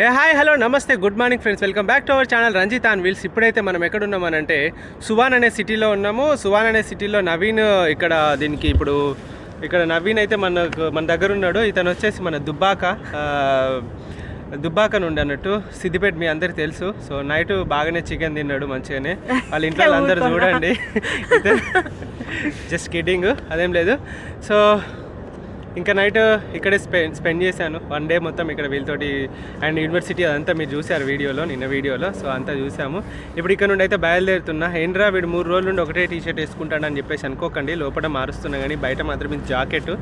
Hi hello నమస్తే good morning friends, welcome back to our channel Ranjith on wheels. ఇప్పుడైతే మనం ఎక్కడ ఉన్నామనంటే సువాన్ అనే సిటీలో ఉన్నాము. సువాన్ అనే సిటీలో నవీన్ ఇక్కడ దీనికి ఇప్పుడు ఇక్కడ నవీన్ అయితే మన దగ్గర ఉన్నాడు. ఇతను వచ్చేసి మన దుబ్బాక నుండి అన్నట్టు సిద్దిపేట, మీ అందరికి తెలుసు. సో నైట్ బాగానే చికెన్ తిన్నాడు మంచిగానే. వాళ్ళ ఇంట్లో అందరూ చూడండి. జస్ట్ కిడ్డింగ్, అదేం లేదు. సో ఇంకా నైట్ ఇక్కడే స్పెండ్ చేశాను 1 డే మొత్తం ఇక్కడ వీళ్ళతోటి. అండ్ యూనివర్సిటీ అదంతా మీరు చూసారు వీడియోలో, నిన్న వీడియోలో. సో అంతా చూసాము. ఇప్పుడు ఇక్కడ నుండి అయితే బయలుదేరుతున్నా. ఏంట్రా వీడు 3 రోజుల నుండి ఒకటే టీషర్ట్ వేసుకుంటాడని చెప్పేసి అనుకోకండి, లోపల మారుస్తున్నా కానీ బయట మాత్రం ఇది జాకెట్.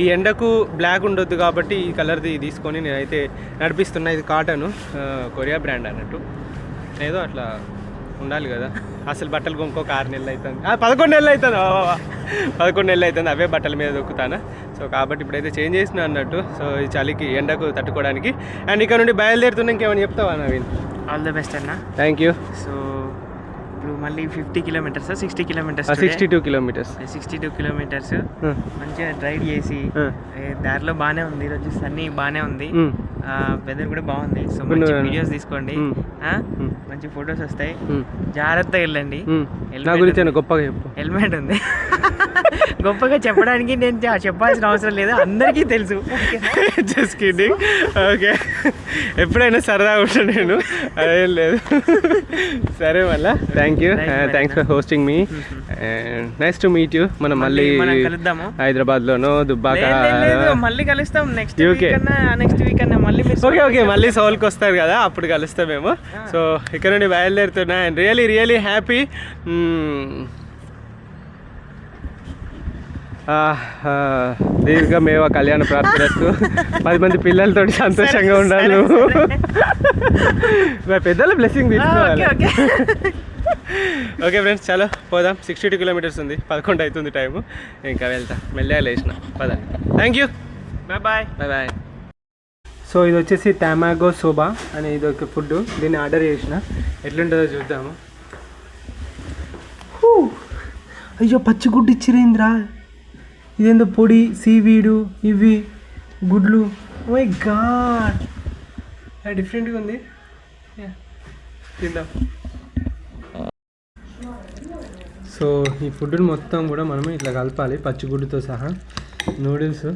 ఈ ఎండకు బ్లాక్ ఉండొద్దు కాబట్టి ఈ కలర్ది తీసుకొని నేనైతే నడిపిస్తున్నా. ఇది కాటను, కొరియా బ్రాండ్ అన్నట్టు. ఏదో అట్లా ఉండాలి కదా. అసలు బట్టలు ఇంకొక 6 నెలలు అవుతుంది, 11 నెలలు అవుతుంది, 11 నెలలు అవుతుంది అవే బట్టల మీద దొక్కుతాను. సో కాబట్టి ఇప్పుడైతే చేంజ్ చేసిన అన్నట్టు. సో ఈ చలికి ఎండకు తట్టుకోవడానికి. అండ్ ఇక్కడ నుండి బయలుదేరుతున్నా. ఇంకేమైనా చెప్తావా నవీన్? ఆల్ ద బెస్ట్ అన్న. Thank you. సో ఇప్పుడు మళ్ళీ 50 కిలోమీటర్స్ 60 కిలోమీటర్స్ 62 కిలోమీటర్స్ 62 కిలోమీటర్స్ మంచిగా డ్రైవ్ చేసి దారిలో బాగానే ఉంది. ఈరోజు సన్నీ బాగానే ఉంది, వెదర్ కూడా బాగుంది. సో మంచి వీడియోస్ తీసుకోండి, మంచి ఫొటోస్ వస్తాయి. జాగ్రత్తగా వెళ్ళండి. గొప్పగా చెప్పు. హెల్మెట్ ఉంది. గొప్పగా చెప్పడానికి నేను చెప్పాల్సిన అవసరం లేదు, అందరికీ తెలుసు. Just kidding. ఓకే, ఎప్పుడైనా సరదాగా ఉంటాను నేను, అదేం లేదు. సరే మళ్ళా thank you, thanks for hosting me. Nice to meet you. మనం మళ్ళీ కలుద్దాము హైదరాబాద్లోనో దుబ్బాక మళ్ళీ కలుస్తాం. నెక్స్ట్ వీక్ అన్నా మళ్ళీ. ఓకే మళ్ళీ సోల్కి వస్తారు కదా, అప్పుడు కలుస్తామేమో. సో ఇక్కడ నుండి బయలుదేరుతున్నా. And really happy. దీర్ఘమేవ కళ్యాణ ప్రాప్తిరస్తు. 10 మంది పిల్లలతో సంతోషంగా ఉండాలి. పెద్దల బ్లెస్సింగ్ తీసుకోవాలి. ఓకే ఫ్రెండ్స్, చాలా పోదాం. 62 కిలోమీటర్స్ ఉంది, 11 అవుతుంది టైము. ఇంకా వెళ్తా, మెల్లగా లేచిన పదండి. Thank you, bye bye. So ఇది వచ్చేసి టామాగో సోబా అనే ఇది ఒక ఫుడ్. దీన్ని ఆర్డర్ చేసిన, ఎట్లుంటుందో చూద్దాము. అయ్యో పచ్చిగుడ్డు ఇచ్చిరేంద్రా. ఇదేందో పొడి, సీవీడు, ఇవి గుడ్లు. మై గాడ్, డిఫరెంట్గా ఉంది. తిందాం. సో ఈ ఫుడ్ని మొత్తం కూడా మనం ఇట్లా కలపాలి పచ్చిగుడ్డుతో సహా. నూడిల్స్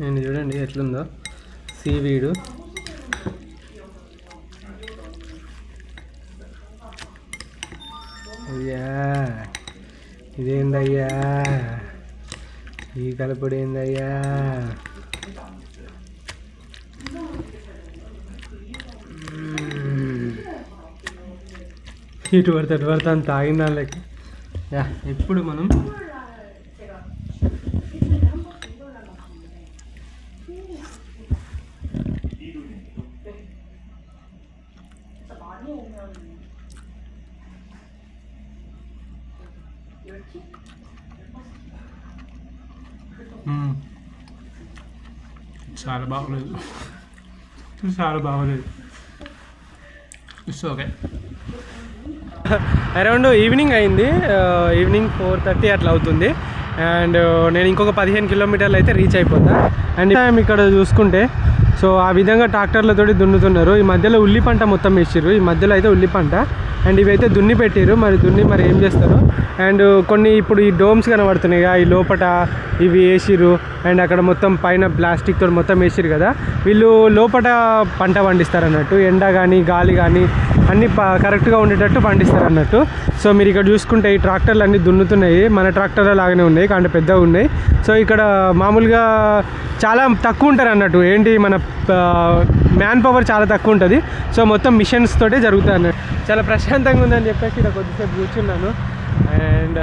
నేను చూడండి ఎట్లుందో. సీవీడు, అయ్యా ఇదేందయ్యా, ఈ కలపడు ఏందయ్యా. ఇటు పడితే అంత తాగిన వాళ్ళకి. ఇప్పుడు మనం చాలా బాగలేదు, చాలా బాగలేదు. It's okay. అరౌండ్ ఈవినింగ్ అయింది, ఈవినింగ్ 4:30 అట్లా అవుతుంది. అండ్ నేను ఇంకొక 15 కిలోమీటర్లు అయితే రీచ్ అయిపోతా. అండ్ ఇక్కడ చూసుకుంటే సో ఆ విధంగా ట్రాక్టర్లతో దున్నుతున్నారు. ఈ మధ్యలో ఉల్లి పంట మొత్తం వేసిర్రు. ఈ మధ్యలో అయితే ఉల్లి పంట. అండ్ ఇవైతే దున్ని పెట్టిర్రు, మరి ఏం చేస్తారు. అండ్ కొన్ని ఇప్పుడు ఈ డోమ్స్ కనబడుతున్నాయి కదా, ఈ లోపల ఇవి వేసిర్రు. అండ్ అక్కడ మొత్తం పైన ప్లాస్టిక్ తోటి మొత్తం వేసిర్రు కదా. వీళ్ళు లోపల పంట పండిస్తారు అన్నట్టు. ఎండ కానీ గాలి కానీ అన్నీ కరెక్ట్గా ఉండేటట్టు పండిస్తారు అన్నట్టు. సో మీరు ఇక్కడ చూసుకుంటే ఈ ట్రాక్టర్లు అన్నీ దున్నుతున్నాయి. మన ట్రాక్టర్ల లాగానే ఉన్నాయి, కానీ పెద్దగా ఉన్నాయి. సో ఇక్కడ మామూలుగా చాలా తక్కువ ఉంటారు అన్నట్టు. ఏంటి మన మ్యాన్ పవర్ చాలా తక్కువ ఉంటుంది. సో మొత్తం మిషన్స్ తోటే జరుగుతుంది అన్నట్టు. చాలా ప్రశాంతంగా ఉందని చెప్పేసి ఇక్కడ కొద్దిసేపు కూర్చున్నాను. అండ్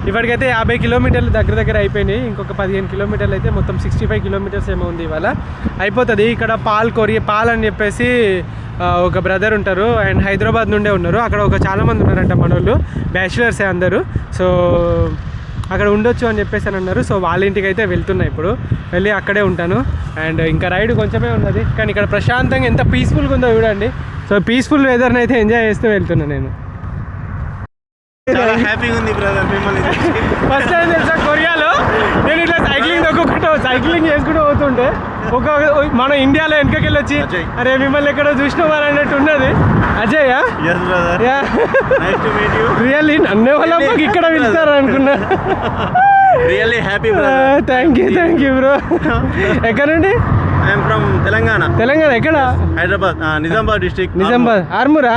ఇప్పటికైతే 50 కిలోమీటర్లు దగ్గర అయిపోయినాయి. ఇంకొక 15 కిలోమీటర్లు అయితే మొత్తం 65 కిలోమీటర్స్ ఏమో ఉంది ఇవాళ, అయిపోతుంది. ఇక్కడ పాల్ అని చెప్పేసి ఒక బ్రదర్ ఉంటారు. అండ్ హైదరాబాద్ నుండే ఉన్నారు. అక్కడ చాలామంది ఉన్నారంట మన వాళ్ళు, బ్యాచులర్సే అందరూ. సో అక్కడ ఉండొచ్చు అని చెప్పేసి అని అన్నారు. సో వాళ్ళ ఇంటికి అయితే వెళ్తున్నా, ఇప్పుడు వెళ్ళి అక్కడే ఉంటాను. అండ్ ఇంకా రైడ్ కొంచెమే ఉన్నది, కానీ ఇక్కడ ప్రశాంతంగా ఎంత పీస్ఫుల్గా ఉందో చూడండి. సో పీస్ఫుల్ వెదర్ని అయితే ఎంజాయ్ చేస్తూ వెళ్తున్నాను నేను. చాలా హ్యాపీగా ఉంది బ్రదర్ మిమ్మల్ని. ఫస్ట్ టైం తెలుసా కొరియాలో నేను ఇట్లా సైక్లింగ్ చేసుకుంటూ పోతుంటే మన ఇండియాలో వెనకకెళ్ళి వచ్చి అజయ్. అరే మిమ్మల్ని ఎక్కడో చూసినామని అన్నట్టు ఉన్నది. Ajay Yes, brother. Nice to meet you. Really నన్నే వాళ్ళ ఇక్కడ పిలుస్తారు అనుకున్నా. Really happy, brother. Thank you bro. ఎక్కడ నుండి? I am from Telangana. Telangana ఎక్కడ? Hyderabad, Nizamabad district. నిజామాబాద్ ఆర్మూరా?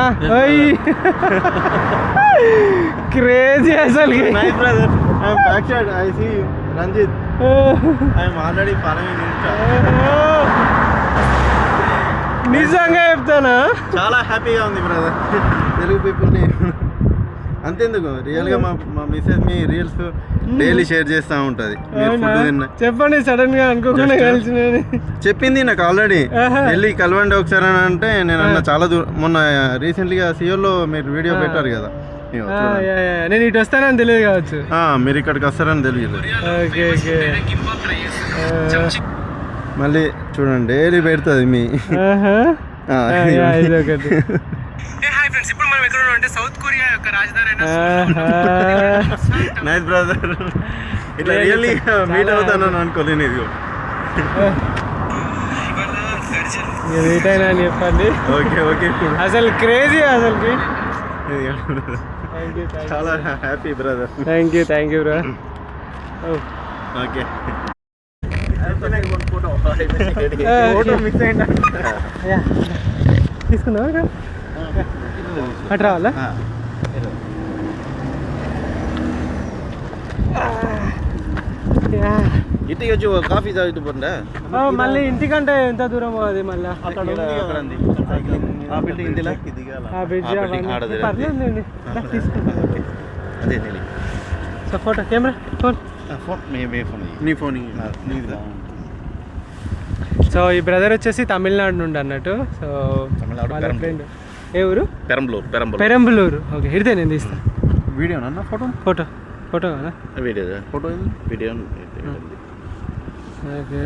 క్రేజీ అసలు. Nice, brother. I am backside. I see Ranjit. I am already following Insta. నిజంగా చెప్తానా? చాలా హ్యాపీగా ఉంది బ్రదర్. తెలుగు పీపుల్ని అంతేందుకు రియల్గా మా మిస్సెస్ మీ రీల్స్ డైలీ షేర్ చేస్తూ ఉంటుంది. చెప్పండి సడన్ గా అనుకోకుండా కలిసి చెప్పింది నాకు ఆల్రెడీ. వెళ్ళి కలవండి ఒకసారి అని అంటే నేను అన్న చాలా దూరం. మొన్న రీసెంట్గా సియోలో మీరు వీడియో పెట్టారు కదా, నేను ఇటు వస్తానని తెలియదు కావచ్చు. మీరు ఇక్కడికి వస్తారని తెలియదు. మళ్ళీ చూడండి డైలీ పెడుతుంది మీ. ఇప్పుడు మనం ఎక్కడ ఉన్నాం అంటే సౌత్ కొరియా యొక్క రాజధాని. Nice brother. ఇట్లా రియల్లీ మీట్ అవుతానని అనుకోలేను. ఇది మీట్ అయినా అని చెప్పండి. ఓకే అసలు క్రేజీ అసలుకి. చాలా happy brother. Thank you bro. Okay తీసుకుందాం. అటు రావాలా? ఇంటికి వచ్చి కాఫీ తాగుతుండే మళ్ళీ ఇంటికంటే ఎంత దూరం అది మళ్ళీ సో ఫోటో కెమెరా సో ఈ బ్రదర్ వచ్చేసి తమిళనాడు నుండి అన్నట్టు. So friend. ఏ ఊరు? పెరంబలూరు. ఓకే హిడితే నేను తీస్తాను. వీడియో ఫోటో కదా? Video. Okay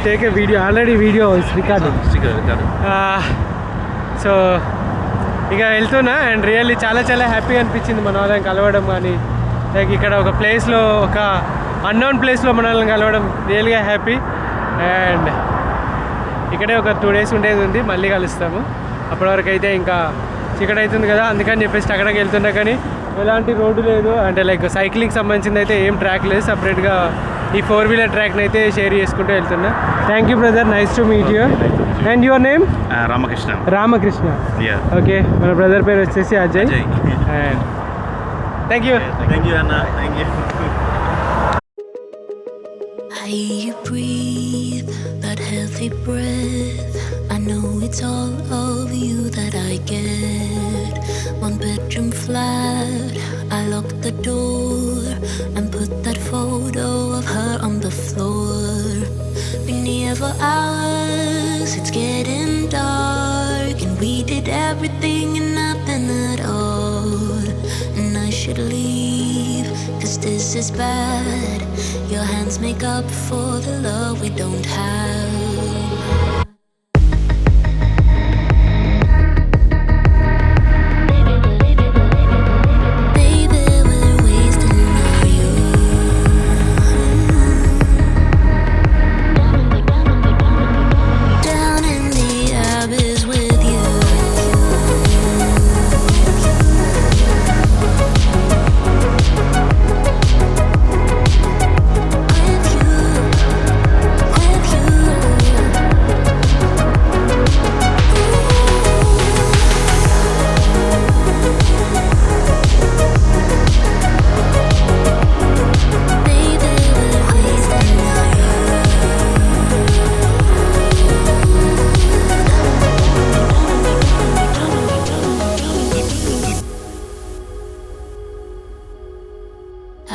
take a video. Already video record. So ఇక వెళ్తున్నా. అండ్ రియల్లీ చాలా హ్యాపీ అనిపించింది మన వాళ్ళని కలవడం. కానీ లైక్ ఇక్కడ ఒక ప్లేస్లో, ఒక అన్నోన్ ప్లేస్లో మన వాళ్ళని కలవడం రియల్గా హ్యాపీ. అండ్ ఇక్కడే ఒక 2 days ఉండేది ఉంది. మళ్ళీ కలుస్తాము. అప్పటి వరకు అయితే ఇంకా చీకటి అవుతుంది కదా, అందుకని చెప్పేసి అక్కడికి వెళ్తున్నా. కానీ ఎలాంటి రోడ్డు లేదు, అంటే లైక్ సైక్లింగ్ సంబంధించింది అయితే ఏం ట్రాక్ లేదు. సపరేట్గా ఈ 4-wheeler ట్రాక్ని అయితే షేర్ చేసుకుంటూ వెళ్తున్నా. Thank you brother. Nice to meet you. And your name? Ramakrishna. Okay మన బ్రదర్ పేరు వచ్చేసి అజయ్. అండ్ థ్యాంక్ యూ అన్న. Thank you. I hear you breathe that healthy breath. I know it's all of you that I get. 1 bedroom flat, I lock the door and put that photo of her on the floor. Been here for hours, it's getting dark, and we did everything and nothing at all. And I should leave, 'cause this is bad. Your hands make up for the love we don't have.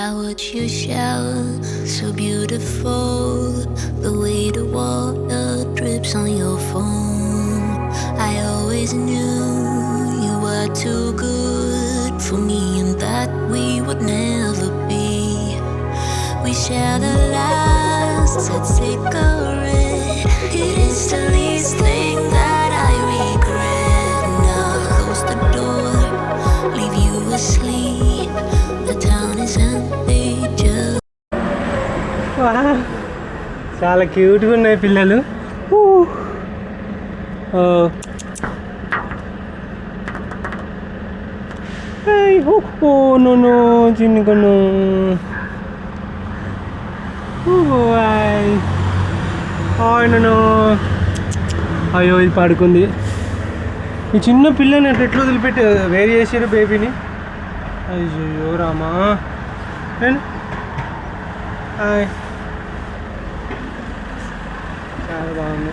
I watch you shower, so beautiful. The way the water drips on your phone. I always knew you were too good for me, and that we would never be. We share the last said cigarette. It is the least thing that I regret. చాలా క్యూట్గా ఉన్నాయి పిల్లలు. No చిన్న కొను no. అయ్యో ఇది పడుకుంది. ఈ చిన్న పిల్లని అట్లా ఎట్లా వదిలిపెట్టి వేరు చేసారు బేబీని. అయ్యో రామా. చాలా బాగుంది.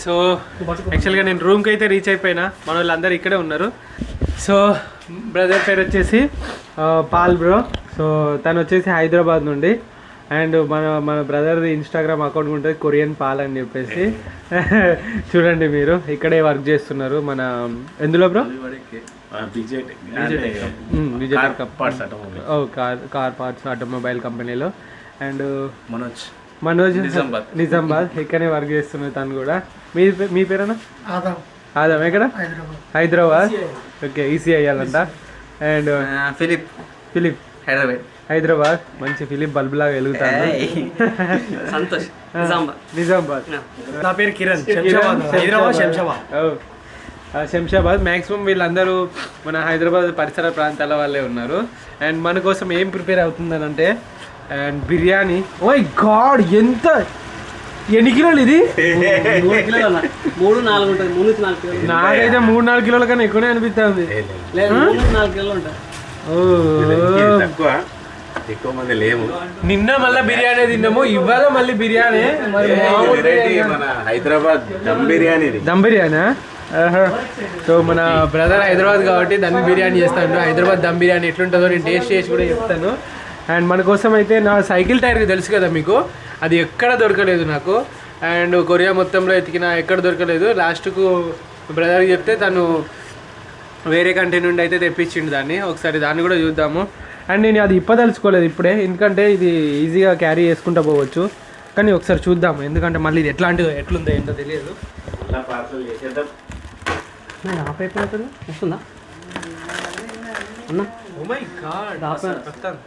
సో యాక్చువల్గా నేను రూమ్కి అయితే రీచ్ అయిపోయినా. మన వాళ్ళందరూ ఇక్కడే ఉన్నారు. సో బ్రదర్ పేరు వచ్చేసి పాల్ బ్రో. సో తను వచ్చేసి హైదరాబాద్ నుండి. అండ్ మన బ్రదర్ది ఇన్స్టాగ్రామ్ అకౌంట్ ఉంటుంది కొరియన్ పాల్ అని చెప్పేసి. చూడండి మీరు ఇక్కడే వర్క్ చేస్తున్నారు. మన ఎందులో బ్రో? కార్ పార్ట్స్ ఆటోమొబైల్ కంపెనీలో. అండ్ మనోజ్ నిజామాబాద్ ఇక్కడనే వర్క్ చేస్తున్నారు తను కూడా. మీ పేరేనా? ఆదం. ఎక్కడ? హైదరాబాద్. ఓకే, ఈసీ అయ్యాలంట. And Philip Hyderabad. మంచి ఫిలిప్ బల్బ్ లాగా వెలుగుతాను. నిజామాబాద్. నా పేరు కిరణ్. శంషాబాద్. మ్యాక్సిమం వీళ్ళందరూ మన హైదరాబాద్ పరిసర ప్రాంతాల వాళ్ళే ఉన్నారు. అండ్ మన కోసం ఏం ప్రిపేర్ అవుతుందని అంటే అండ్ బిర్యానీ. ఓ గాడ్, ఎంత ఎన్ని కిలోలు ఇది? 3-4 ఉంటుంది. 3-4 కిలోలు. నాకైతే 3-4 కిలోల కన్నా ఎక్కువనే అనిపిస్తుంది. 3-4 కిలోలు ఉంటాయి. ఎక్కువ మంది లేము. నిన్న మళ్ళీ బిర్యానీ తిన్నాము, ఇవాళ మళ్ళీ బిర్యానీ. మన హైదరాబాద్ దమ్ బిర్యానీ. సో మన బ్రదర్ హైదరాబాద్ కాబట్టి దమ్ బిర్యానీ చేస్తాను. హైదరాబాద్ దమ్ బిర్యానీ ఎట్లుంటుందో నేను టేస్ట్ చేసి కూడా చెప్తాను. అండ్ మన కోసం అయితే నా సైకిల్ టైర్ తెలుసు కదా మీకు, అది ఎక్కడ దొరకలేదు నాకు. అండ్ కొరియా మొత్తంలో ఎతికిన ఎక్కడ దొరకలేదు. లాస్ట్కు బ్రదర్కి చెప్తే తను వేరే కంట్రీ నుండి అయితే తెప్పించిండు దాన్ని. ఒకసారి దాన్ని కూడా చూద్దాము. అండ్ నేను అది ఇప్పదలుచుకోలేదు ఇప్పుడే, ఎందుకంటే ఇది ఈజీగా క్యారీ చేసుకుంటూ పోవచ్చు. కానీ ఒకసారి చూద్దాము, ఎందుకంటే మళ్ళీ ఇది ఎట్లుందో ఏంటో తెలియదు. వస్తుందా అన్న? ఓ మై గాడ్, వస్తాను.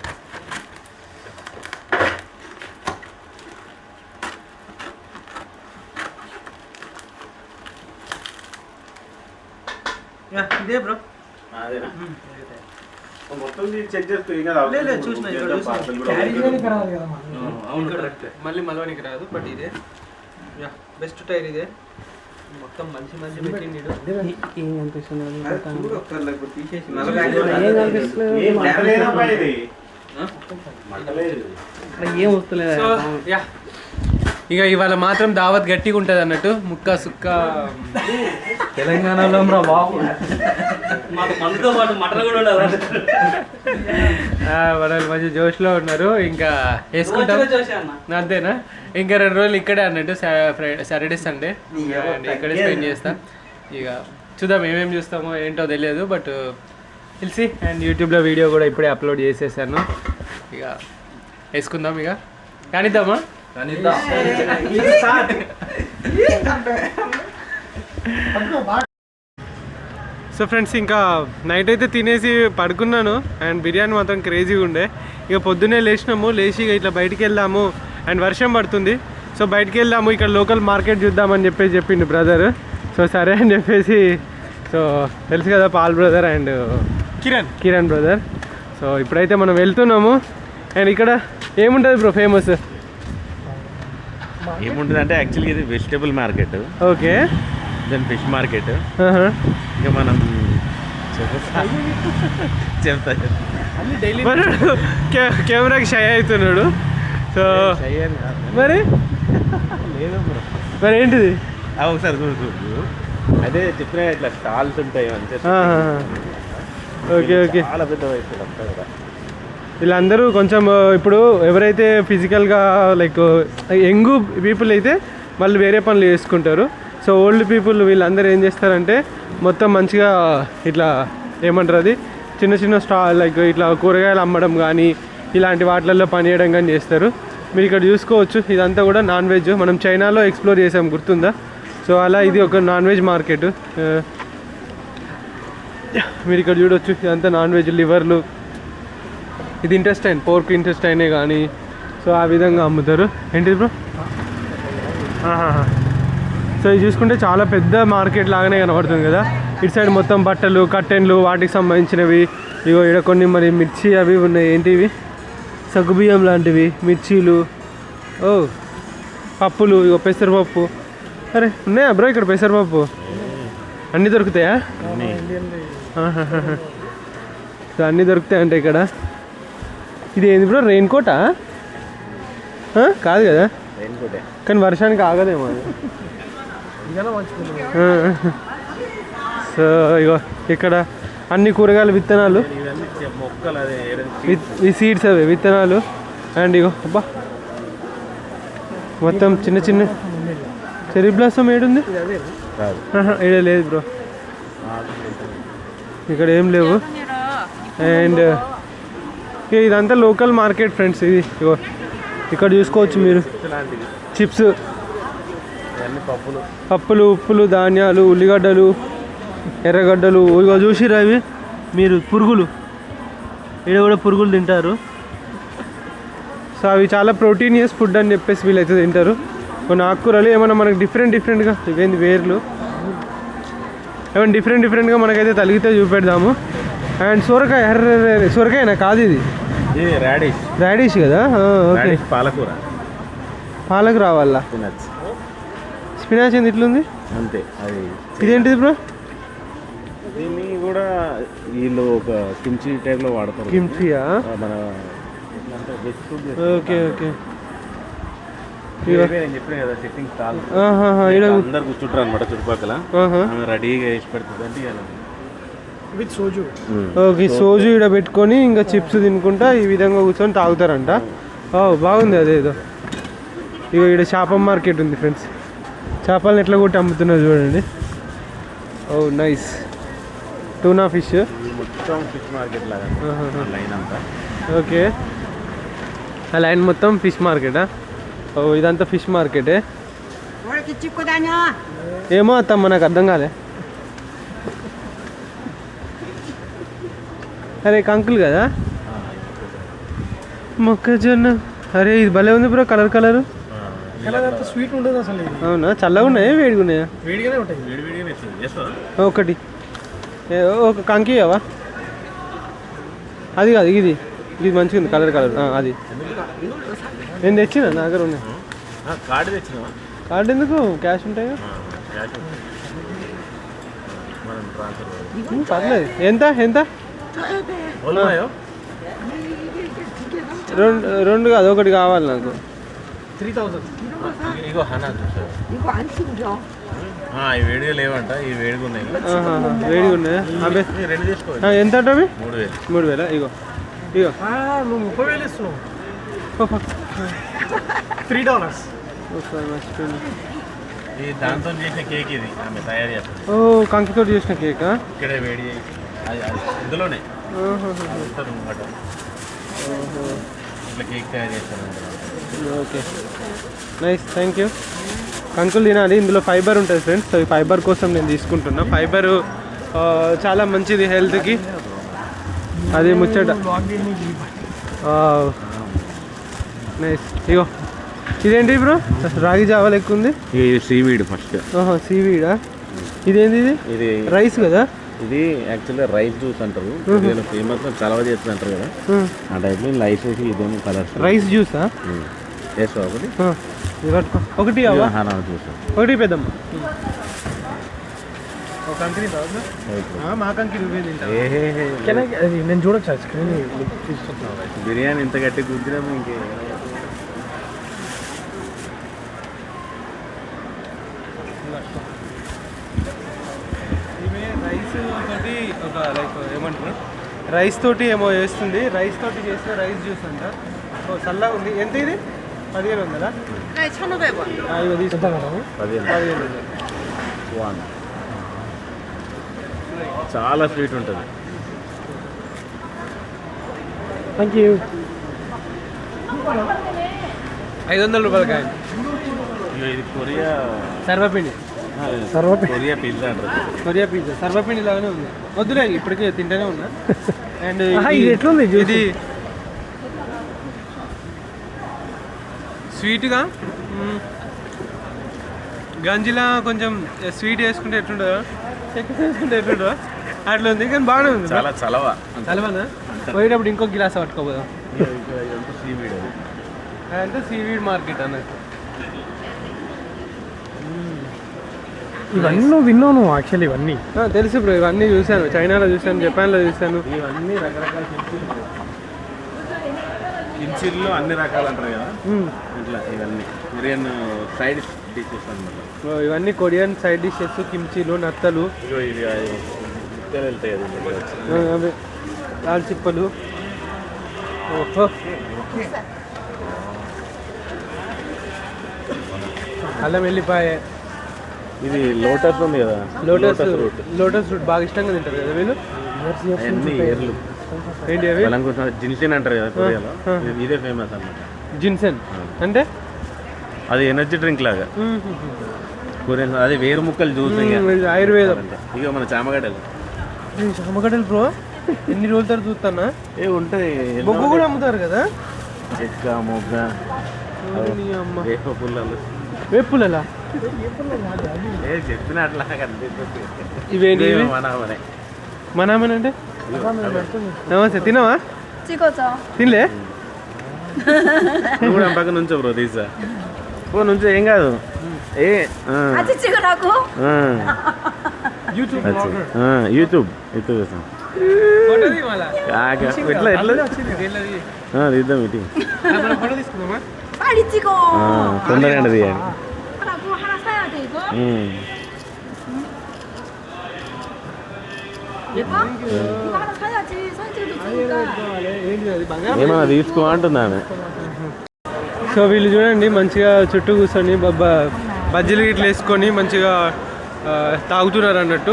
ఇదే బ్రో. మొత్తం చెక్ చేస్తూ మళ్ళీ మలవనికి రాదు. బట్ ఇదే బెస్ట్ టైర్. ఇదే మొత్తం మంచి పెట్టింది. ఏం కనిపిస్తుంది? ఏం వస్తలేదు. ఇక ఇవాళ మాత్రం దావత్ గట్టిగా ఉంటుంది అన్నట్టు. ముక్క సుక్క తెలంగాణలో బాబు వాళ్ళు మంచి జోష్లో ఉన్నారు. ఇంకా వేసుకుంటాం అంతేనా? ఇంకా 2 రోజులు ఇక్కడే అన్నట్టు. సాటర్డే సండే ఇక్కడే స్పెండ్ చేస్తాం. ఇక చూద్దాం ఏమేమి చూస్తామో ఏంటో తెలియదు, బట్ తెలిసి. అండ్ యూట్యూబ్లో వీడియో కూడా ఇప్పుడే అప్లోడ్ చేసేసాను. ఇక వేసుకుందాం. ఇక కానిద్దామా? సో ఫ్రెండ్స్, ఇంకా నైట్ అయితే తినేసి పడుకున్నాను. అండ్ బిర్యానీ మాత్రం క్రేజీగా ఉండే. ఇక పొద్దున్నే లేచినాము. లేచి ఇట్లా బయటికి వెళ్దాము. అండ్ వర్షం పడుతుంది. సో బయటికి వెళ్దాము, ఇక్కడ లోకల్ మార్కెట్ చూద్దామని చెప్పిండు బ్రదర్. సో సరే అని చెప్పేసి, సో తెలుసు కదా Paul brother and Kiran brother. So ఇప్పుడైతే మనం వెళ్తున్నాము. అండ్ ఇక్కడ ఏముంటుంది బ్రో ఫేమస్? ఏముంటుంది అంటే యాక్చువల్గా ఇది vegetable market. Okay. Then fish market. ఇక మనం చెప్తా కెమెరాకి షై అవుతున్నాడు. సో మరి ఏంటిది? ఒకసారి చూడు. అదే చెప్పిన ఇట్లా స్టాల్స్ ఉంటాయి. ఓకే. చాలా పెద్ద వయసు అంతా కూడా. వీళ్ళందరూ కొంచెం ఇప్పుడు ఎవరైతే ఫిజికల్గా లైక్ యంగ్ పీపుల్ అయితే వాళ్ళు వేరే పనులు చేసుకుంటారు. సో ఓల్డ్ పీపుల్ వీళ్ళందరూ ఏం చేస్తారంటే మొత్తం మంచిగా ఇట్లా ఏమంటారు, అది చిన్న స్టాల్ లైక్ ఇట్లా కూరగాయలు అమ్మడం కానీ ఇలాంటి వాటిల్లో పనిచేయడం కానీ చేస్తారు. మీరు ఇక్కడ చూసుకోవచ్చు, ఇదంతా కూడా నాన్ వెజ్. మనం చైనాలో ఎక్స్ప్లోర్ చేసాం, గుర్తుందా? సో అలా ఇది ఒక నాన్ వెజ్ మార్కెట్. మీరు ఇక్కడ చూడవచ్చు, ఇదంతా నాన్ వెజ్. లివర్లు, ఇది ఇంటెస్టైన్, పోర్క్ ఇంటెస్టైనే కానీ. సో ఆ విధంగా అమ్ముతారు. ఏంటిది బ్రో? సో ఇది చూసుకుంటే చాలా పెద్ద మార్కెట్ లాగానే కనబడుతుంది కదా. ఇటు సైడ్ మొత్తం బట్టలు, కర్టెన్లు, వాటికి సంబంధించినవి. ఇగో ఇక్కడ కొన్ని మరి మిర్చి అవి ఉన్నాయి. ఏంటివి? సగ్గుబియ్యం లాంటివి, మిర్చీలు, ఓ పప్పులు, ఇగో పెసరపప్పు. అరే ఉన్నాయా బ్రో ఇక్కడ పెసరపప్పు? అన్నీ దొరుకుతాయా? సో అన్నీ దొరుకుతాయంటే ఇక్కడ. ఇది ఏంది బ్రో, రెయిన్ కోటా? కాదు కదా, కానీ వర్షానికి ఆగదేమో అది. సో ఇగో ఇక్కడ అన్ని కూరగాయల విత్తనాలు, ఈ సీడ్స్ అవి విత్తనాలు. అండ్ ఇగో అబ్బా మొత్తం చిన్న చిన్న చెరీ బ్లాసమ్ ఏడుంది? ఇక్కడ లేదు బ్రో, ఇక్కడ ఏం లేవు. అండ్ ఇదంతా లోకల్ మార్కెట్ ఫ్రెండ్స్. ఇది ఇగో ఇక్కడ చూసుకోవచ్చు మీరు. చిప్స్, పప్పులు, ఉప్పులు, ధాన్యాలు, ఉల్లిగడ్డలు, ఎర్రగడ్డలు. ఇగో చూసిరా అవి మీరు, పురుగులు. ఇక్కడ కూడా పురుగులు తింటారు. సో అవి చాలా ప్రోటీనియస్ ఫుడ్ అని చెప్పేసి వీళ్ళైతే తింటారు. కొన్ని ఆకుకూరలు ఏమన్నా మనకు డిఫరెంట్గా ఇవేంది వేర్లు ఏమైనా డిఫరెంట్గా మనకైతే తలిగితే చూపెడదాము. అండ్ సొరకాయ, సొరకాయనా కాదు ఇది రాడిష్ కదా. ఓకే, పాలకు రావాలా? స్పినాచ్ ఏంది ఇట్లుంది అంతే. అది ఇదేంటిది బ్రో? దీన్ని కూడా వీళ్ళు ఒక కిమ్చి టైప్లో వాడతారు. కిమ్చియా? మన ఓకే ఓకే. నేను చెప్పిన కదా సిట్టింగ్ స్టాల్, అందరు కూర్చుంటారు అనమాట చుట్టుపక్కల. రెడీగా వేసి పెడుతుంది అంటే విత్ సోజు. ఓకే, సోజు ఇక్కడ పెట్టుకొని ఇంకా చిప్స్ తినుకుంటా ఈ విధంగా కూర్చొని తాగుతారంట. బాగుంది అదేదో. ఇక ఇక్కడ చేపల మార్కెట్ ఉంది ఫ్రెండ్స్. చేపలను ఎట్లా కొట్టి అమ్ముతున్నారు చూడండి. ఓ నైస్. టూనా ఫిష్, మొత్తం ఫిష్ మార్కెట్ లాగా లైన్ అంతా. ఓకే, ఆ లైన్ మొత్తం ఫిష్ మార్కెటా? ఓ ఇదంతా ఫిష్ మార్కెటే. ఏమో అత్తమ్మ నాకు అర్థం కాలే. అరే కంకులు కదా, మొక్కజొన్న. అరే ఇది భలే ఉంది బ్రో, కలర్ అంతా స్వీట్ ఉంటుంది అసలు. అవునా? చల్లగా ఉన్నాయా వేడిగా ఉన్నాయా? వేడిగానే ఉంటాయి. ఒకటి ఒక కంకి అవా? అది కాదు, ఇది మంచిగా ఉంది కలర్. అది నేను తెచ్చిన, నా దగ్గర ఉన్నాయి. కార్డు ఎందుకు, క్యాష్ ఉంటాయి. పర్లేదు. ఎంత రెండు కాదు, ఒకటి కావాలి నాకు. 3000. వేడిగా లేవంట, ఈ వేడిగా ఉన్నాయి. వేడిగా ఉన్నాయా? ఎంత అంటే అవి? 3000. ఇగో నువ్వు 30,000 ఇస్తున్నావు. $3. దాంతో చేసిన కేక్ ఇది, ఆమె తయారు చేస్తుంది. ఓ కంకితో చేసిన కేకా? ఇక్కడే వేడి ఇందులోనే ఇట్లా కేక్ తయారు చేస్తాను. Okay nice, thank you. కంకులు తినాలి, ఇందులో ఫైబర్ ఉంటుంది ఫ్రెండ్స్. సో ఈ ఫైబర్ కోసం నేను తీసుకుంటున్నా. ఫైబరు చాలా మంచిది హెల్త్కి. అది ముచ్చట. నైస్. ఇగో ఇదేంటి బ్రో, రాగి జావా లెక్క ఉంది. ఇది సీవీడ్ ఫస్ట్. సీవీడా? ఇదేంటి? ఇది రైస్ కదా? ఇది యాక్చువల్గా రైస్ జ్యూస్ అంటారు. ఫేమస్ చలవ చేస్తుంది అంటారు కదా, ఆ టైప్లో రైస్ వేసి ఇదేమో కలర్. రైస్ జ్యూసా? వేసుకో ఒకటి. ఒకటి జ్యూస్ ఒకటి పెద్దమ్మ. మా కంకి నేను చూడొచ్చా స్క్రీన్? బిర్యానీ ఇంత గట్టి గుద్దినాము ఇంకే. రైస్ తోటి ఒక లైక్ ఏమంటారు, రైస్ తోటి ఏమో వేస్తుంది. రైస్ తోటి చేస్తే రైస్ జ్యూస్ అంట. సో చల్లగా ఉంది. ఎంత ఇది? 1500. ఇవి తీసుకుంటాం కదా. 1500. చాలా స్వీట్ ఉంటుంది. Thank you. 500 రూపాయల కాయ. ఇది కొరియా సర్వపిండి. కొరియా పిజ్జా అంటారు. కొరియా పిజ్జా సర్వపిండి లాగానే ఉంది. వద్దులే, ఇప్పటికే తింటూనే ఉన్నా. అండ్ ఇది ఎట్లుంది? ఇది స్వీట్గా గంజిలా కొంచెం స్వీట్ వేసుకుంటే ఎట్లుంటుందో చక్కెర వేసుకుంటే ఎట్లుంటుందో అట్లా ఉంది కానీ బాగానే ఉంది. చాలా చలవా. చలవనా? పోయేటప్పుడు ఇంకో గిలాస్ పట్టుకోపోదాం. సీవీడ్ అంటే సీవీడ్ మార్కెట్ అన్నట్టు. ఇవన్నీ నువ్వు విన్నావు నువ్వు యాక్చువల్లీ ఇవన్నీ తెలుసు బ్రో, ఇవన్నీ చూశాను. చైనాలో చూశాను, జపాన్లో చూశాను. ఇవన్నీ రకరకాల కిమ్చీల్లో అన్ని రకాలు అంటారు కదా ఇట్లా. ఇవన్నీ కొరియన్ సైడ్ డిషెస్ అన్నమాట. ఇవన్నీ కొరియన్ సైడ్ డిషెస్, కిమ్చీలు, నత్తలు, ఇది వెళ్తాయి అది అవి లాల్ చిప్పలు. ఓహో, అల్లం వెల్లిపాయ. ఇది లోటస్ ఉంది కదా, లోటస్ ఫ్రూట్ బాగా ఇష్టంగా తింటారు కదా వీళ్ళు. అన్ని ఎర్లు ఏంటి అవి? జిన్సెన్ అంటారు కదా కొరియాలో, ఇదే ఫేమస్ అన్నమాట. జిన్సెన్ అంటే అది ఎనర్జీ డ్రింక్ లాగా కొరియన్. అది వేరు ముక్కలు జ్యూస్ ఆయుర్వేదం. ఇక మన చామగడ్డలు. చామగడ్డలు బ్రో ఎన్ని రోజుల తర్వాత చూస్తానా? ఉంటాయి. బొగ్గు కూడా అమ్ముతారు కదా. చెక్క మొగ్గ వేప పుల్లలు. వేపులలా చెప్పిన అట్లా కనిపిస్తుంది. ఇవేంటి? మనామని అంటే నమస్తే. తినవా? తినలే కూడా పక్కన నుంచో బ్రో తీసా. ఓ నుంచో ఏం కాదు. ఏ యూట్యూబ్ ఎట్లా ఎట్లా తీద్దాం ఇటు తొందరగా తీయండి. ఏమన్నా తీసుకో అంటున్నాను. సో వీళ్ళు చూడండి మంచిగా చుట్టూ కూర్చొని బజ్జీలు ఇట్లా వేసుకొని మంచిగా తాగుతున్నారు అన్నట్టు.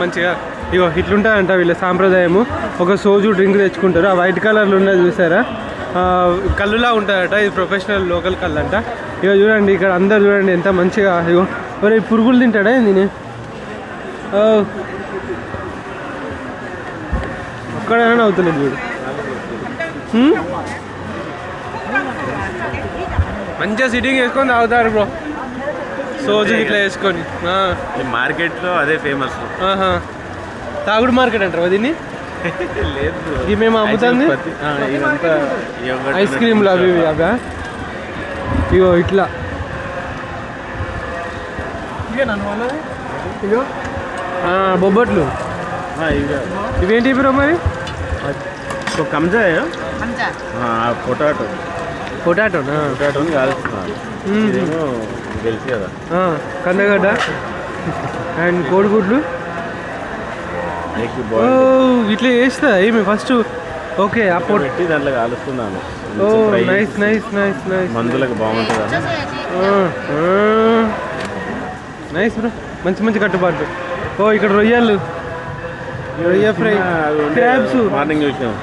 మంచిగా ఇగో ఇట్లుంటారంట వీళ్ళ సాంప్రదాయము. ఒక సోజు డ్రింక్ తెచ్చుకుంటారు. ఆ వైట్ కలర్లో ఉన్నది చూసారా, కళ్ళులా ఉంటారట. ఇది ప్రొఫెషనల్ లోకల్ కళ్ళు అంట. ఇక చూడండి ఇక్కడ అందరు చూడండి ఎంత మంచిగా. ఇగో మరి పురుగులు తింటాడా దీని? ఒక్కడైనా అవుతలేదు వీడు. మంచిగా సిట్టింగ్ వేసుకొని తాగుతారు బ్రో, సోజు ఇట్లా వేసుకొని. మార్కెట్లో అదే ఫేమస్. తాగుడు మార్కెట్ అంటారు దీన్ని. లేదు ఇది మేము అమ్ముతుంది ఐస్ క్రీమ్లు అవి అవా. ఇగో ఇట్లా ఇగో బొబ్బట్లు. ఇవేంటి బ్రో మరి? కంజా పొటాటో. పొటాటోనా? పొటాటోని కాల్చుతున్నారు. తెలుసు కదా, కందగడ్డ అండ్ కోడిగుడ్లు. ఇట్లా వేస్తా ఏమి ఫస్ట్? ఓకే, ఆ పెట్టి దాంట్లో కాలుస్తున్నాను. Nice nice nice nice. మందులకు బాగుంటుందా? నైస్ బ్రో, మంచి మంచి కట్టుబాట్లు. ఓ ఇక్కడ రొయ్యలు, రొయ్య ఫ్రై, క్రాబ్స్. మార్నింగ్ చూసాం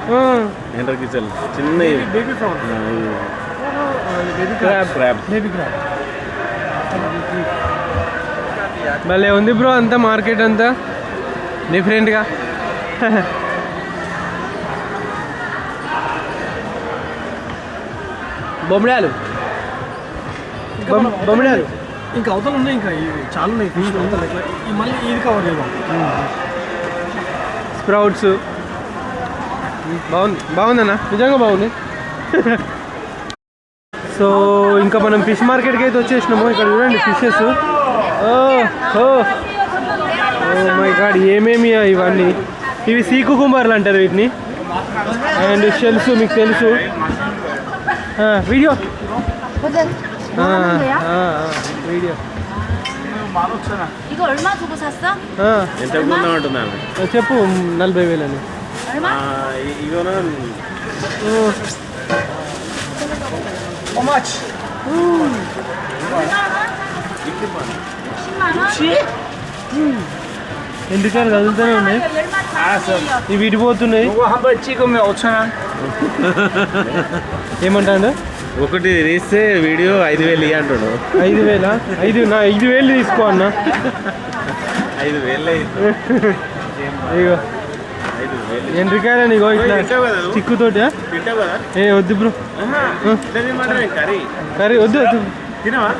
ఎంటర్ కిచెన్ చిన్న బేబీ ప్రాన్, బేబీ క్రాబ్. భలే ఉంది బ్రో అంతా మార్కెట్ అంతా డిఫరెంట్గా. బొమ్మడాలు బొమ్మడాలు ఇంకా అవతల ఉన్నాయి, ఇంకా ఇవి చాలా ఉన్నాయి ఫిష్ అవతల. మళ్ళీ ఇది కవర్ చేద్దాం. స్ప్రౌట్స్ బాగుందన్న, నిజంగా బాగుంది. సో ఇంకా మనం ఫిష్ మార్కెట్కి అయితే వచ్చేసినాము. ఇక్కడ చూడండి ఫిషెస్. ఓ మై గాడ్, ఏమేమి ఇవన్నీ. ఇవి సీ కుకుంబర్లు అంటారు వీటిని. అండ్ షెల్స్ మీకు తెలుసు. Video video 이거 얼마 주고 샀어? ఎంత ఉంటున్నాను చెప్పు. 40,000 అని. ఇగోనా How much? 10만 원? ఎందుకని కదులుతూనే ఉన్నాయి. ఇవి ఇటుపోతున్నాయి. 이거 한번 찍으면 5,000원. ఏమంటాడు? ఒకటి తీస్తే వీడియో 5,000 ఇయ్య అంటాడు. 5,000? 5,000 తీసుకో అన్న. 5,000 ఇగో ఎండ్రికాయలని ఇగో ఇట్లా చిక్కుతోటి. తింటావు కదా? ఏ వద్దు బ్రో, కర్రీ కర్రీ వద్దు వద్దు. తినవా?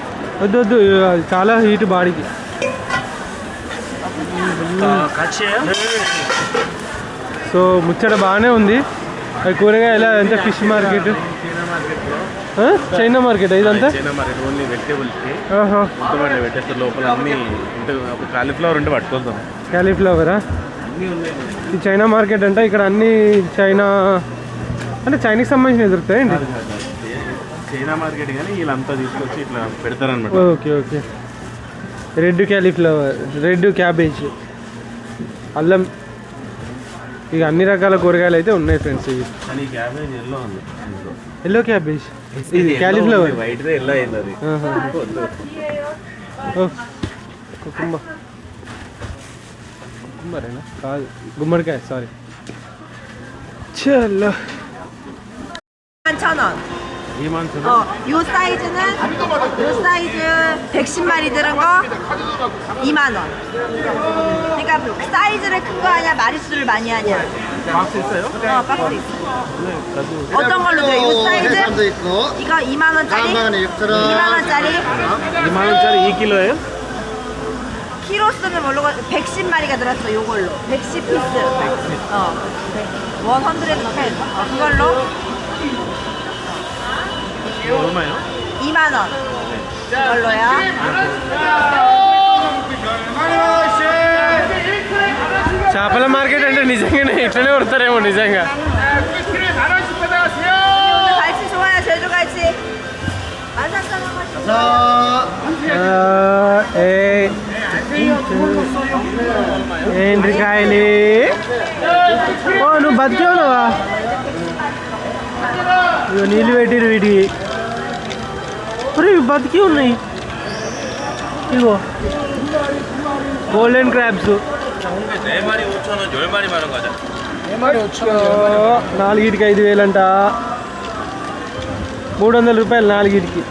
వద్దు వద్దు అది చాలా హీట్ బాడీకి. సో ముచ్చట బాగానే ఉంది. అది కూరగాయల ఎంత ఫిష్ మార్కెట్, చైనా మార్కెట్ ఇదంతా. చైనా మార్కెట్ ఓన్లీ వెజిటేబుల్స్కి పెట్టేస్తారు. లోపల అన్ని కాలీఫ్లవర్ ఉంటే పట్టుకొస్తాం. క్యాలీఫ్లవరా? ఈ చైనా మార్కెట్ అంటే ఇక్కడ అన్ని చైనా అంటే చైనీకి సంబంధించిన దొరుకుతాయండి. చైనా మార్కెట్ కానీ వీళ్ళంతా తీసుకొచ్చి ఇట్లా పెడతారనమాట. Okay okay. Red cauliflower, red cabbage, అల్లం, ఇక అన్ని రకాల కూరగాయలు అయితే ఉన్నాయి ఫ్రెండ్స్. ఇవి కానీ క్యాబేజ్ ఎల్లో ఉంది, ఎల్లో క్యాబేజ్, ఇది క్యాలీఫ్లవర్ వైట్దే ఎల్లో అయింది అది. కుమ్మరేనా? కాదు, గుమ్మడికాయ, సారీ. చలో 11,000원. 요 사이즈는 요 사이즈 110마리 들은 거 2만 원. 그러니까 사이즈를 큰 거 하냐 마리수를 많이 하냐. 박스 있어요? 박스 있어. 어떤 걸로 줘요? 요 사이즈? 이거 2만 원짜리? 2만 원짜리? 2만 원짜리 2kg예요? 키로수는 뭘로 110마리가 들었어. 요걸로 110피스. 110 그걸로 얼마예요? 2만 원. 그걸로야. చేపల మార్కెట్ అంటే నిజంగానే ఇట్లనే కొడతారేమో నిజంగా. 갈치 좋아요. 제주 갈치. 13,000원. ఏంటి కాయలు? ఓ నువ్వు బతికేవా? ఇగో నీళ్ళు పెట్టిరు వీటికి. మరి ఇవి బతికి ఉన్నాయి. ఇగో గోల్డెన్ క్రాబ్స్ 4కి 5,000 అంట. 300 రూపాయలు 4కి.